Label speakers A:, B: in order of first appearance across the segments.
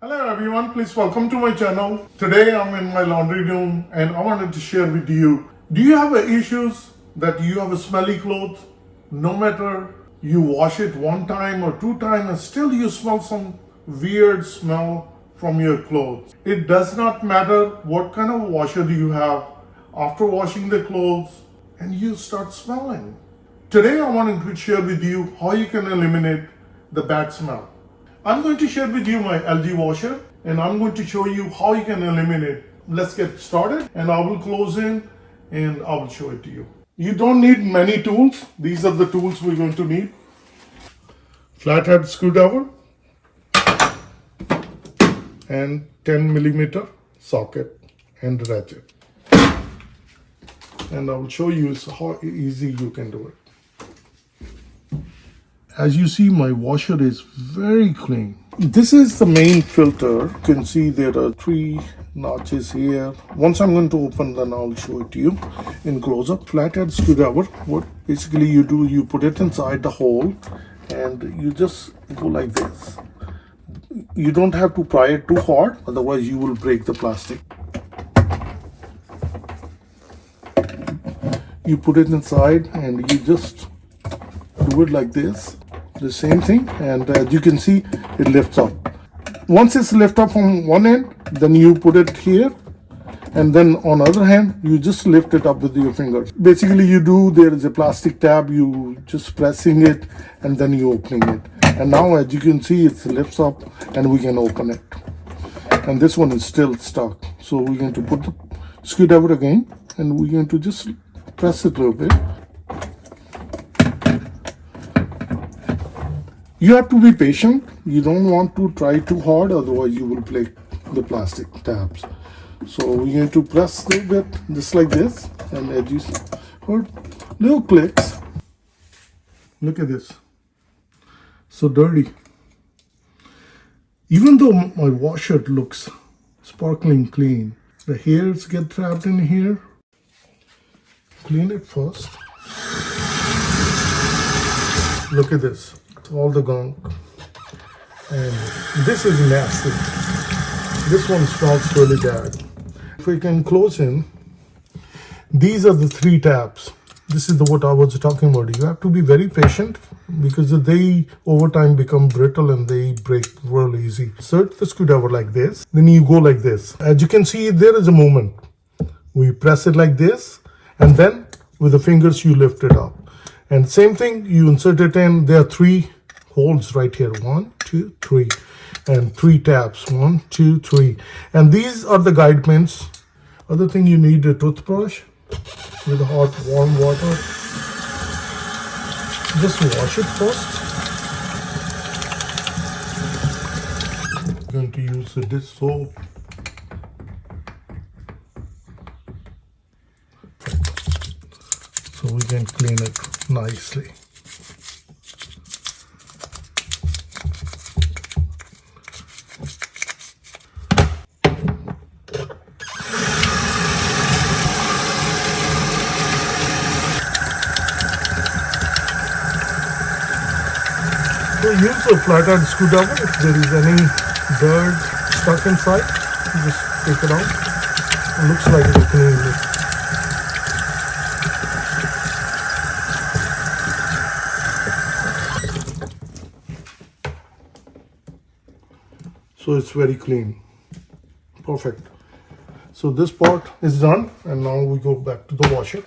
A: Hello everyone, please welcome to my channel. Today I'm in my laundry room and I wanted to share with you. Do you have issues that you have a smelly clothes? No matter you wash it one time or two times and still you smell some weird smell from your clothes. It does not matter what kind of washer do you have. After washing the clothes and you start smelling. Today I wanted to share with you how you can eliminate the bad smell. I'm going to share with you my LG washer and I'm going to show you how you can eliminate. Let's get started and I will close in and I will show it to you. You don't need many tools. These are the tools we're going to need. Flathead screwdriver and 10mm socket and ratchet. And I will show you how easy you can do it. As you see, my washer is very clean. This is the main filter. You can see there are 3 notches here. Once I'm going to open, then I'll show it to you in close-up. Flathead screwdriver, what basically you do, you put it inside the hole and you just go like this. You don't have to pry it too hard, otherwise you will break the plastic. You put it inside and you just do it like this. The same thing, and as you can see, it lifts up. Once it's lifted up from one end, then you put it here, and then on the other hand, you just lift it up with your fingers. Basically, there is a plastic tab, you just pressing it, and then you opening it. And now, as you can see, it lifts up, and we can open it. And this one is still stuck, so we're going to put the screwdriver again, and we're going to just press it a little bit. You have to be patient. You don't want to try too hard, otherwise you will break the plastic tabs. So we're going to press a little bit, just like this, and as you heard, little clicks. Look at this. So dirty. Even though my washer looks sparkling clean, the hairs get trapped in here. Clean it first. Look at this. All the gunk, and this is nasty. This one smells really bad. If we can close in, these are the 3 tabs. This is what I was talking about. You have to be very patient because they over time become brittle and they break real easy. Insert the screwdriver like this, then you go like this. As you can see, there is a movement. We press it like this, and then with the fingers you lift it up. And same thing, you insert it in. There are 3 holes right here. 1, 2, 3, and 3 tabs. 1, 2, 3, and these are the guide pins. Other thing, you need a toothbrush with hot warm water. Just wash it first. I'm going to use the dish soap. So we can clean it nicely. So use a flathead screwdriver. If there is any dirt stuck inside, you just take it out. It looks like it's clean. So it's very clean. Perfect. So this part is done, and now we go back to the washer.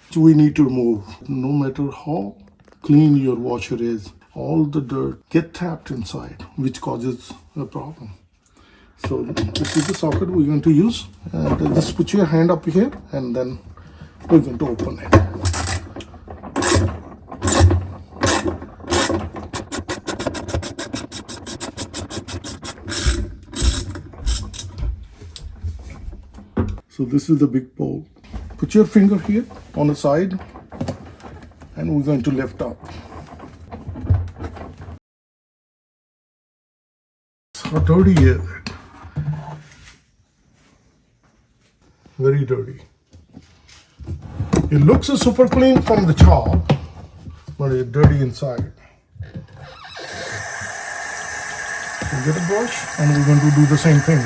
A: So we need to remove, no matter how clean your washer is, all the dirt get trapped inside, which causes a problem. So this is the socket we're going to use, and just put your hand up here, and then we're going to open it. So this is the big bowl. Put your finger here on the side and we're going to lift up. How dirty is it? Very dirty. It looks super clean from the top, but it's dirty inside. Get a brush and we're going to do the same thing.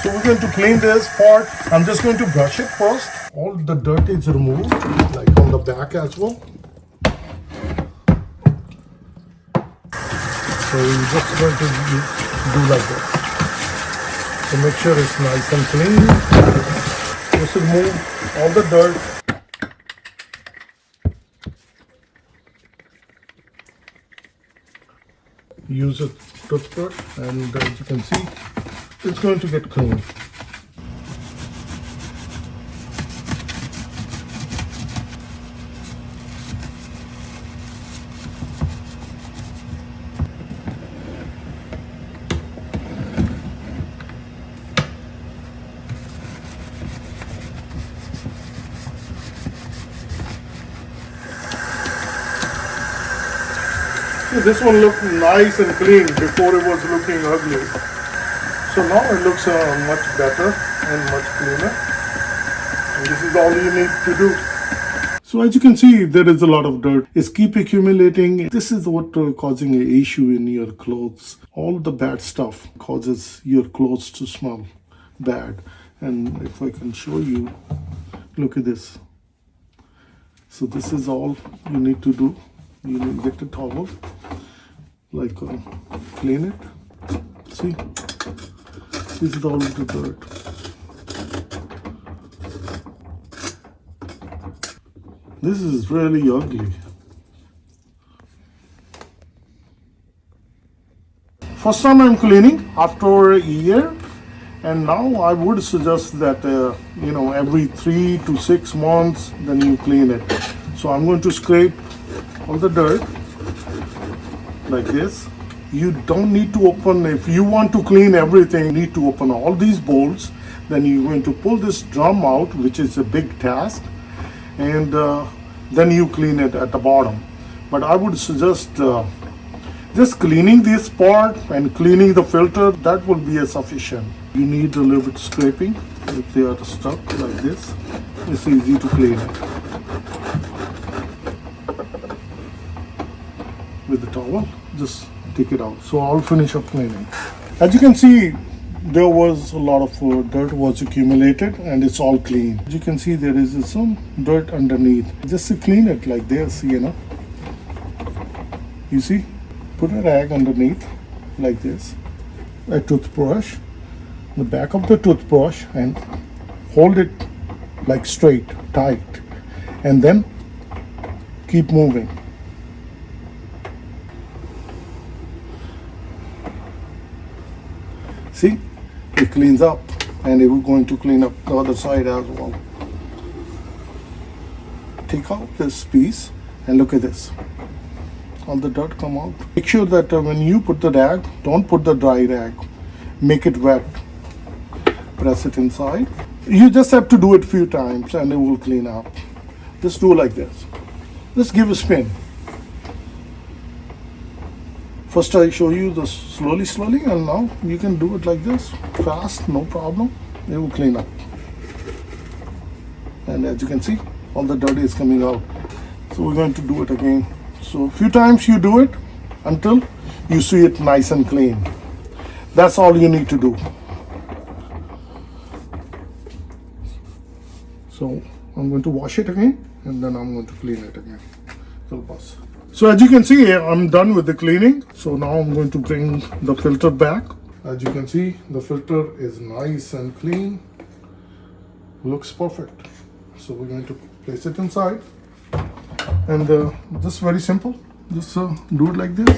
A: So we're going to clean this part. I'm just going to brush it first. All the dirt is removed, like on the back as well. So we're just going to do like this. So make sure it's nice and clean. Just remove all the dirt. Use a toothbrush and as you can see, it's going to get clean. This one looked nice and clean before it was looking ugly. So now it looks much better and much cleaner. And this is all you need to do. So as you can see, there is a lot of dirt. It's keep accumulating. This is what causing an issue in your clothes. All the bad stuff causes your clothes to smell bad. And if I can show you, look at this. So this is all you need to do. You need to get a towel, like clean it. See, this is all the dirt. This is really ugly. First time I'm cleaning after a year, and now I would suggest that every 3 to 6 months then you clean it. So I'm going to scrape all the dirt like this. You don't need to open, if you want to clean everything, you need to open all these bowls. Then you're going to pull this drum out, which is a big task, and then you clean it at the bottom. But I would suggest just cleaning this part and cleaning the filter, that will be sufficient. You need a little bit scraping. If they are stuck like this, it's easy to clean it with the towel. Just take it out. So I'll finish up cleaning. As you can see, there was a lot of dirt was accumulated and it's all clean. As you can see, there is some dirt underneath. Just to clean it like this, you see, put a rag underneath like this, a toothbrush, the back of the toothbrush, and hold it like straight, tight, and then keep moving. See, it cleans up, and we're going to clean up the other side as well. Take out this piece and look at this. All the dirt come out. Make sure that when you put the rag, don't put the dry rag. Make it wet. Press it inside. You just have to do it a few times and it will clean up. Just do like this. Just give a spin. First I show you the slowly, and now you can do it like this, fast, no problem. It will clean up. And as you can see, all the dirt is coming out. So we're going to do it again. So a few times you do it until you see it nice and clean. That's all you need to do. So I'm going to wash it again and then I'm going to clean it again. So as you can see, I'm done with the cleaning. So now I'm going to bring the filter back. As you can see, the filter is nice and clean. Looks perfect. So we're going to place it inside. And just very simple. Just do it like this.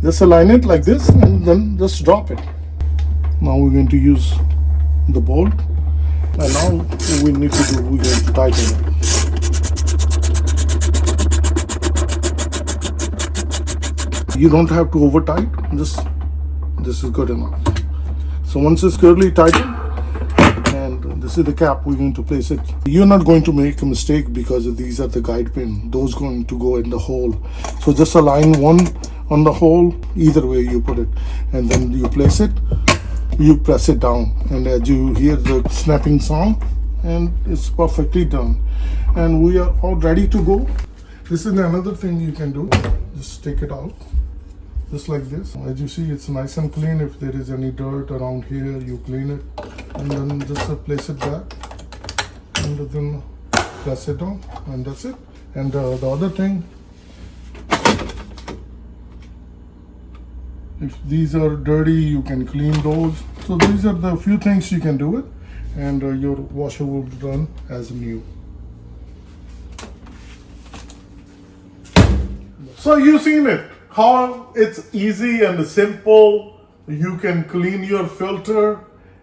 A: Just align it like this and then just drop it. Now we're going to use the bolt. And now what we need to do, we're going to tighten it. You don't have to over tight, just this is good enough. So once it's curly tightened, and this is the cap, we're going to place it. You're not going to make a mistake because these are the guide pin. Those going to go in the hole. So just align one on the hole, either way you put it, and then you place it, you press it down, and as you hear the snapping sound, and it's perfectly done. And we are all ready to go. This is another thing you can do. Just take it out. just like this. As you see, it's nice and clean. If there is any dirt around here, you clean it, and then just place it back, and then press it down, and that's it. And the other thing, if these are dirty, you can clean those. So these are the few things you can do it, and your washer will run as new. So you've seen it, how it's easy and simple. You can clean your filter,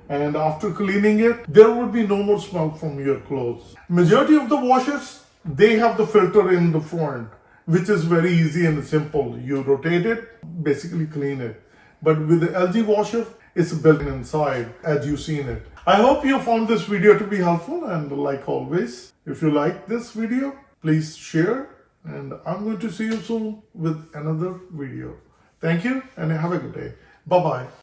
A: and after cleaning it, there will be no more smoke from your clothes. Majority of the washers, they have the filter in the front, which is very easy and simple. You rotate it, basically clean it. But with the LG washer, it's built inside, as you've seen it. I hope you found this video to be helpful, and like always, if you like this video, please share, and I'm going to see you soon with another video. Thank you, and have a good day. Bye-bye.